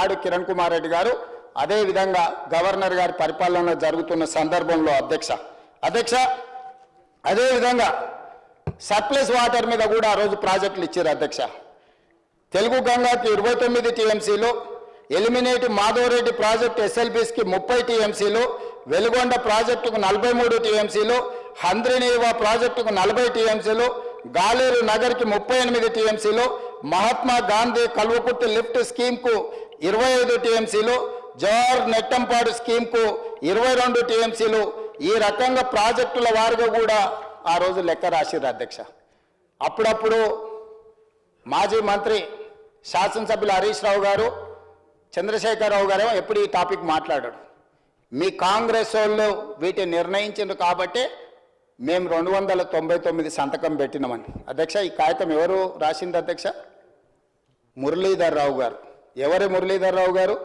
ఆనాడు కిరణ్ కుమార్ రెడ్డి గారు అదేవిధంగా గవర్నర్ గారి పరిపాలన జరుగుతున్న సందర్భంలో అధ్యక్ష అదేవిధంగా సర్ప్లస్ వాటర్ మీద కూడా ఆ రోజు ప్రాజెక్టులు ఇచ్చారు అధ్యక్ష. తెలుగు గంగాకి 29 టీఎంసీలు, ఎలిమినేటి మాధవరెడ్డి ప్రాజెక్టు ఎస్ఎల్బీస్కి 30 టీఎంసీలు, వెలుగొండ ప్రాజెక్టుకు 43 టీఎంసీలు, హంద్రినీవా ప్రాజెక్టుకు 40 టీఎంసీలు, గాలేరు నగర్కి 38 టీఎంసీలు, మహాత్మా గాంధీ కల్వకుర్తి లిఫ్ట్ స్కీమ్కు 25 టీఎంసీలు, జవహర్ నెట్టంపాడు స్కీమ్కు 22 టీఎంసీలు, ఈ రకంగా ప్రాజెక్టుల వారుగా కూడా ఆ రోజు లెక్క రాసిర్రు అధ్యక్ష. అప్పుడప్పుడు మాజీ మంత్రి శాసనసభ్యులు హరీష్ రావు గారు, చంద్రశేఖరరావు గారు ఎప్పుడు ఈ టాపిక్ మాట్లాడాడు. మీ కాంగ్రెస్ వాళ్ళు వీటిని నిర్ణయించారు కాబట్టి మేము 299 సంతకం పెట్టినామని. అధ్యక్ష, ఈ కాగితం ఎవరు రాసింది అధ్యక్ష? మురళీధర్ రావు గారు. ఎవరు మురళీధర్ రావు గారు?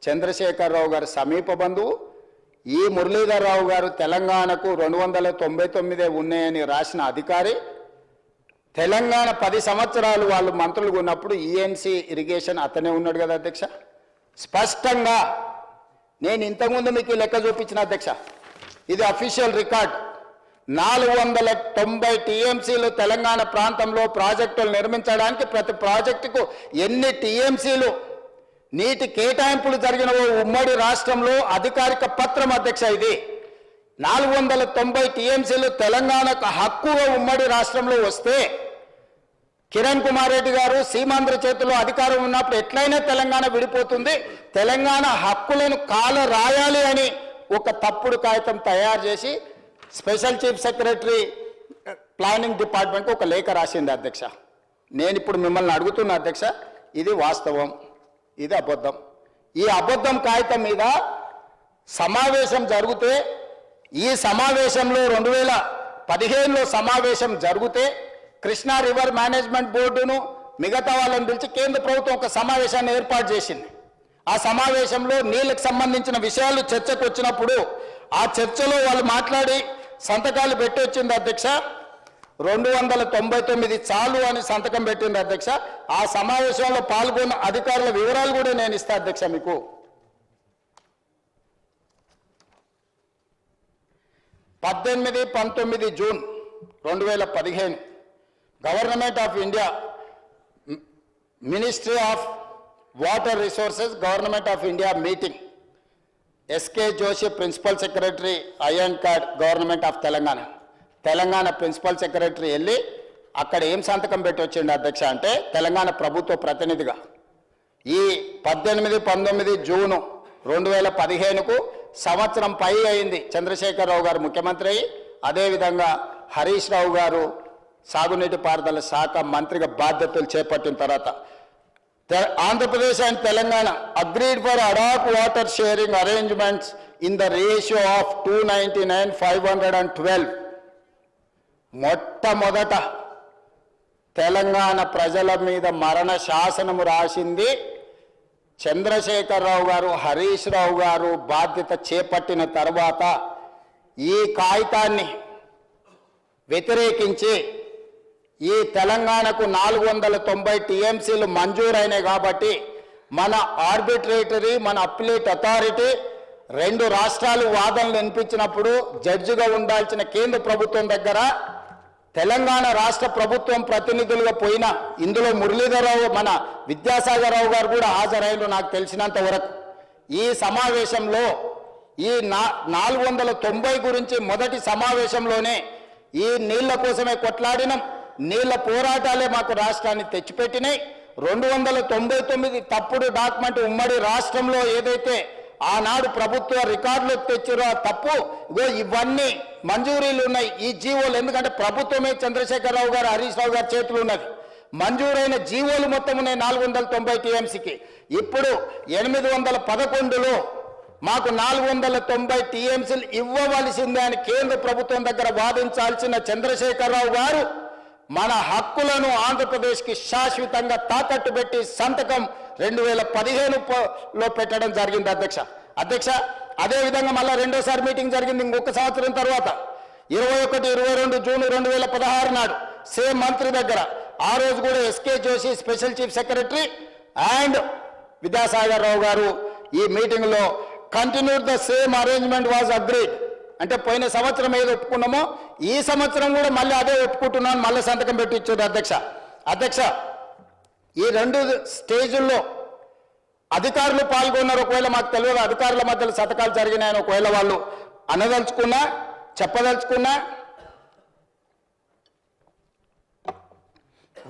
చంద్రశేఖరరావు గారు సమీప బంధువు. ఈ మురళీధర్ రావు గారు తెలంగాణకు 299 ఉన్నాయని రాసిన అధికారి. తెలంగాణ 10 సంవత్సరాలు వాళ్ళు మంత్రులుగా ఉన్నప్పుడు ఈఎన్సీ ఇరిగేషన్ అతనే ఉన్నాడు కదా అధ్యక్ష. స్పష్టంగా నేను ఇంతకుముందు మీకు లెక్క చూపించిన అధ్యక్ష, ఇది అఫీషియల్ రికార్డ్. 490 టీఎంసీలు తెలంగాణ ప్రాంతంలో ప్రాజెక్టులు నిర్మించడానికి ప్రతి ప్రాజెక్టుకు ఎన్ని టీఎంసీలు నీటి కేటాయింపులు జరిగినవో ఉమ్మడి రాష్ట్రంలో అధికారిక పత్రం అధ్యక్ష. ఇది 490 టీఎంసీలు తెలంగాణకు హక్కుగా ఉమ్మడి రాష్ట్రంలో వస్తే కిరణ్ కుమార్ రెడ్డి గారు సీమాంధ్ర చేతిలో అధికారం ఉన్నప్పుడు ఎట్లయినా తెలంగాణ విడిపోతుంది, తెలంగాణ హక్కులను కాల రాయాలి అని ఒక తప్పుడు కాగితం తయారు చేసి స్పెషల్ చీఫ్ సెక్రటరీ ప్లానింగ్ డిపార్ట్మెంట్కి ఒక లేఖ రాసింది అధ్యక్ష. నేను ఇప్పుడు మిమ్మల్ని అడుగుతున్నా అధ్యక్ష, ఇది వాస్తవం, ఇది అబద్ధం. ఈ అబద్ధం కాగితం మీద సమావేశం జరిగితే, ఈ సమావేశంలో 2015లో సమావేశం జరిగితే కృష్ణా రివర్ మేనేజ్మెంట్ బోర్డును మిగతా వాళ్ళని పిలిచి కేంద్ర ప్రభుత్వం ఒక సమావేశాన్ని ఏర్పాటు చేసింది. ఆ సమావేశంలో నీళ్ళకు సంబంధించిన విషయాలు చర్చకు వచ్చినప్పుడు ఆ చర్చలో వాళ్ళు మాట్లాడి సంతకాలు పెట్టి వచ్చింది అధ్యక్ష. 299 చాలు అని సంతకం పెట్టింది అధ్యక్ష. ఆ సమావేశంలో పాల్గొన్న అధికారుల వివరాలు కూడా నేను ఇస్తా అధ్యక్ష మీకు. 18-19 June 2015 government of India, ministry of water resources, government of India meeting. SK Joshi principal secretary, ఐఎన్ కార్డ్, government of Telangana. Telangana principal secretary వెళ్ళి అక్కడ ఏం సంతకం పెట్టి వచ్చిండు అధ్యక్ష అంటే, తెలంగాణ ప్రభుత్వ ప్రతినిధిగా ఈ 18-19 జూను 2015కు సంవత్సరం పై అయింది చంద్రశేఖరరావు గారు ముఖ్యమంత్రి అయ్యి, అదేవిధంగా హరీష్ రావు గారు సాగునీటి పారుదల శాఖ మంత్రిగా బాధ్యతలు చేపట్టిన తర్వాత Andhra Pradesh and Telangana agreed for ad hoc water sharing arrangements in the ratio of 299:512. మొట్టమొదట తెలంగాణ ప్రజల మీద మరణ శాసనము రాసింది చంద్రశేఖరరావు గారు, హరీష్ రావు గారు బాధ్యత చేపట్టిన తర్వాత ఈ కాగితాన్ని వ్యతిరేకించి ఈ తెలంగాణకు 490 టీఎంసీలు మంజూరైనాయి కాబట్టి మన ఆర్బిట్రేటరీ, మన అప్పిలేట్ అథారిటీ 2 రాష్ట్రాలు వాదనలు వినిపించినప్పుడు జడ్జిగా ఉండాల్సిన కేంద్ర ప్రభుత్వం దగ్గర తెలంగాణ రాష్ట్ర ప్రభుత్వం ప్రతినిధులుగా పోయిన ఇందులో మురళీధరరావు, మన విద్యాసాగరరావు గారు కూడా హాజరైన నాకు తెలిసినంత వరకు. ఈ సమావేశంలో ఈ 490 గురించి మొదటి సమావేశంలోనే ఈ నీళ్ల కోసమే కొట్లాడినాం, నీళ్ల పోరాటాలే మాకు రాష్ట్రాన్ని తెచ్చిపెట్టినాయి. 299 తప్పుడు డాక్యుమెంట్ ఉమ్మడి రాష్ట్రంలో ఏదైతే ఆనాడు ప్రభుత్వ రికార్డులకు తెచ్చారో ఆ తప్పు, ఇవన్నీ మంజూరీలు ఉన్నాయి ఈ జీవోలు. ఎందుకంటే ప్రభుత్వమే చంద్రశేఖరరావు గారు, హరీష్ రావు గారి చేతులు ఉన్నది. మంజూరైన జీవోలు మొత్తం ఉన్నాయి 490 టీఎంసీకి. ఇప్పుడు 811లో మాకు 490 టీఎంసీలు ఇవ్వవలసిందే అని కేంద్ర ప్రభుత్వం దగ్గర వాదించాల్సిన చంద్రశేఖరరావు గారు మన హక్కులను ఆంధ్రప్రదేశ్కి శాశ్వతంగా తాకట్టు పెట్టి సంతకం 2015లో పెట్టడం జరిగింది అధ్యక్ష. అదేవిధంగా మళ్ళీ రెండోసారి మీటింగ్ జరిగింది ఇంకొక సంవత్సరం తర్వాత 21-22 జూన్ 2016 నాడు సేమ్ మంత్రి దగ్గర. ఆ రోజు కూడా SK Joshi special chief secretary and Vidyasagar Rao garu ఈ మీటింగ్లో continue the same arrangement was agreed అంటే పోయిన సంవత్సరం ఏది ఒప్పుకున్నామో ఈ సంవత్సరం కూడా మళ్ళీ అదే ఒప్పుకుంటున్నాను మళ్ళీ సంతకం పెట్టి ఇచ్చారు అధ్యక్ష ఈ 2 స్టేజుల్లో అధికారులు పాల్గొన్నారు. ఒకవేళ మాకు తెలియదు అధికారుల మధ్యలో సంతకాలు జరిగినాయని ఒకవేళ వాళ్ళు అనదలుచుకున్నా చెప్పదలుచుకున్నా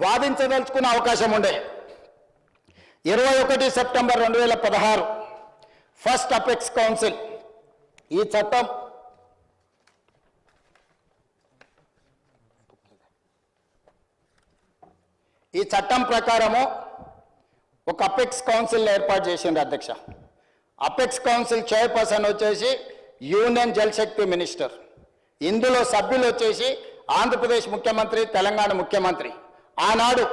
వాదించదలుచుకున్న అవకాశం ఉండే. 21 సెప్టెంబర్ 2016 ఫస్ట్ అపెక్స్ కౌన్సిల్ ఈ చట్టం ప్రకారము ఒక అపెక్స్ కౌన్సిల్ ఏర్పాటు చేసింది అధ్యక్ష. అపెక్స్ కౌన్సిల్ చైర్పర్సన్ వచ్చేసి యూనియన్ జలశక్తి మినిస్టర్. ఇందులో సభ్యులు వచ్చేసి ఆంధ్రప్రదేశ్ ముఖ్యమంత్రి, తెలంగాణ ముఖ్యమంత్రి. ఆనాడు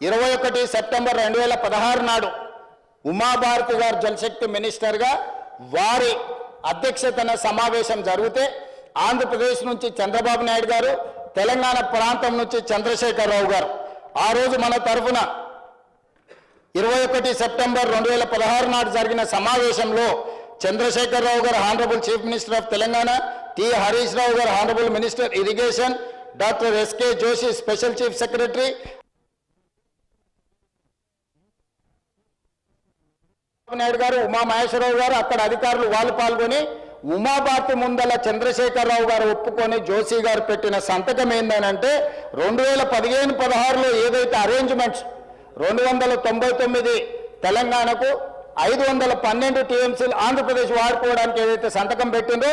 21 సెప్టెంబర్ 2016 నాడు ఉమాభారతి గారు జలశక్తి మినిస్టర్గా వారి అధ్యక్షతన సమావేశం జరిగితే ఆంధ్రప్రదేశ్ నుంచి చంద్రబాబు నాయుడు గారు, తెలంగాణ ప్రాంతం నుంచి చంద్రశేఖరరావు గారు ఆ రోజు మన తరఫున 21 సెప్టెంబర్ 2016 నాడు జరిగిన సమావేశంలో చంద్రశేఖరరావు గారు honourable chief minister of Telangana, T Harish Rao గారు honourable minister irrigation, doctor SK Joshi special chief secretary, Naidu గారు, ఉమా మహేశ్వరరావు గారు అక్కడ అధికారులు వాళ్ళు పాల్గొని ఉమాభారతి ముందల చంద్రశేఖరరావు గారు ఒప్పుకొని జోషి గారు పెట్టిన సంతకం ఏందనంటే 2015-16లో ఏదైతే అరేంజ్మెంట్స్ 299 తెలంగాణకు 512 టీఎంసీలు ఆంధ్రప్రదేశ్ వాడుకోవడానికి ఏదైతే సంతకం పెట్టిందో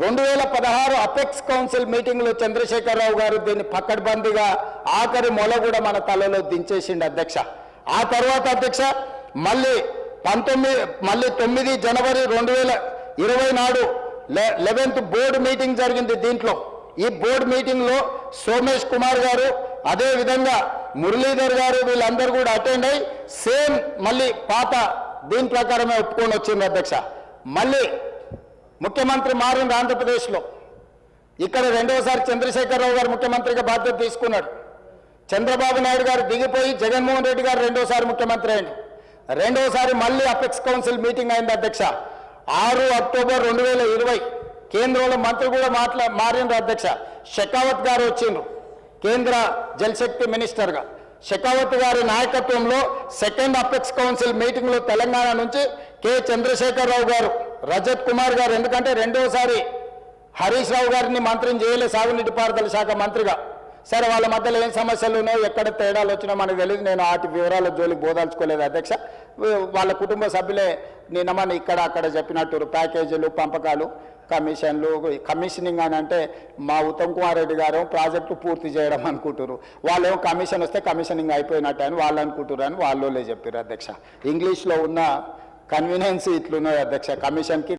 2016 అపెక్స్ కౌన్సిల్ మీటింగ్లో చంద్రశేఖరరావు గారు దీన్ని పక్కడ్బందీగా ఆఖరి మొల కూడా మన తలలో దించేసిండు అధ్యక్ష. ఆ తర్వాత అధ్యక్ష మళ్ళీ 9 జనవరి 2020 నాడు 11th బోర్డు మీటింగ్ జరిగింది. దీంట్లో ఈ బోర్డు మీటింగ్లో సోమేష్ కుమార్ గారు అదేవిధంగా మురళీధర్ గారు వీళ్ళందరూ కూడా అటెండ్ అయ్యి సేమ్ మళ్ళీ పాత దీని ప్రకారమే ఒప్పుకొని వచ్చింది అధ్యక్ష. మళ్ళీ ముఖ్యమంత్రి మారింది ఆంధ్రప్రదేశ్లో. ఇక్కడ రెండోసారి చంద్రశేఖరరావు గారు ముఖ్యమంత్రిగా బాధ్యత తీసుకున్నాడు. చంద్రబాబు నాయుడు గారు దిగిపోయి జగన్మోహన్ రెడ్డి గారు రెండోసారి ముఖ్యమంత్రి అయింది. రెండోసారి మళ్ళీ అపెక్స్ కౌన్సిల్ మీటింగ్ అయింది అధ్యక్ష. 6 అక్టోబర్ 2020 కేంద్రంలో మంత్రి కూడా మారిండ్రు అధ్యక్ష. షెకావత్ గారు వచ్చిండ్రు కేంద్ర జలశక్తి మినిస్టర్గా. షెకావత్ గారి నాయకత్వంలో సెకండ్ అపెక్స్ కౌన్సిల్ మీటింగ్లో తెలంగాణ నుంచి కె చంద్రశేఖరరావు గారు, రజత్ కుమార్ గారు, ఎందుకంటే రెండోసారి హరీష్ రావు గారిని మంత్రిని చేయలే సాగునీటి పారుదల శాఖ మంత్రిగా. సరే వాళ్ళ మధ్యలో ఏం సమస్యలు ఉన్నాయో ఎక్కడ తేడాలు వచ్చినా మనకు తెలియదు. నేను వాటి వివరాల జోలికి బోదాల్చుకోలేదు అధ్యక్ష. వాళ్ళ కుటుంబ సభ్యులే నిన్నమని ఇక్కడ అక్కడ చెప్పినట్టు ప్యాకేజీలు, పంపకాలు, కమిషన్లు, కమిషనింగ్ అని అంటే మా ఉత్తమ్ కుమార్ రెడ్డి గారు ప్రాజెక్టు పూర్తి చేయడం అనుకుంటారు. వాళ్ళేమో కమిషన్ వస్తే కమిషనింగ్ అయిపోయినట్టు అని వాళ్ళు అనుకుంటారు అని వాళ్ళే చెప్పారు అధ్యక్ష. ఇంగ్లీష్లో ఉన్న కన్వీనియన్స్ ఇట్లున్నాయి అధ్యక్ష. కమిషన్కి